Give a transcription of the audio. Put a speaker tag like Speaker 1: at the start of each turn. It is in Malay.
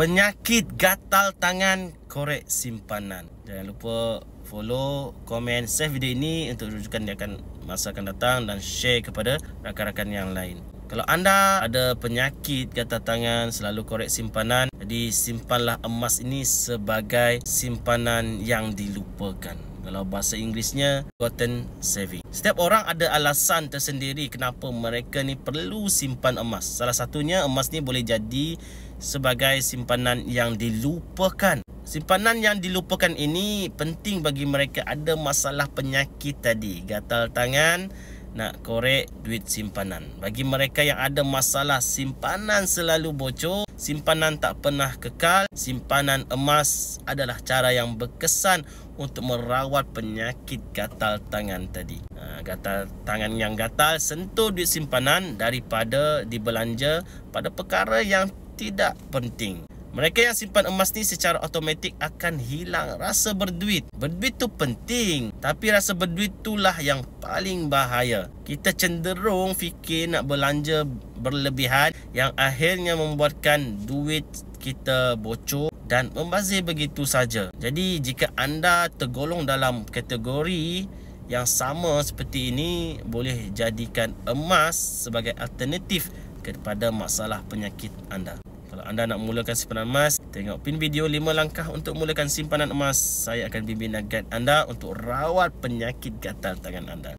Speaker 1: Penyakit gatal tangan korek simpanan. Jangan lupa follow, komen, save video ini untuk rujukan di masa akan datang dan share kepada rakan-rakan yang lain. Kalau anda ada penyakit gatal tangan, selalu korek simpanan, jadi simpanlah emas ini sebagai simpanan yang dilupakan. Kalau bahasa Inggerisnya, forgotten saving. Setiap orang ada alasan tersendiri kenapa mereka ni perlu simpan emas. Salah satunya emas ni boleh jadi sebagai simpanan yang dilupakan. Simpanan yang dilupakan ini penting bagi mereka ada masalah penyakit tadi, gatal tangan, nak korek duit simpanan. Bagi mereka yang ada masalah simpanan selalu bocor, simpanan tak pernah kekal, simpanan emas adalah cara yang berkesan untuk merawat penyakit gatal tangan tadi. Gatal tangan yang gatal, sentuh duit simpanan daripada dibelanja pada perkara yang tidak penting. Mereka yang simpan emas ni secara automatik akan hilang rasa berduit. Berduit tu penting, tapi rasa berduit itulah yang paling bahaya. Kita cenderung fikir nak belanja berlebihan yang akhirnya membuatkan duit kita bocor dan membazir begitu saja. Jadi jika anda tergolong dalam kategori yang sama seperti ini, boleh jadikan emas sebagai alternatif kepada masalah penyakit anda. Kalau anda nak mulakan simpanan emas, tengok pin video 5 langkah untuk mulakan simpanan emas. Saya akan bimbing dan guide anda untuk rawat penyakit gatal tangan anda.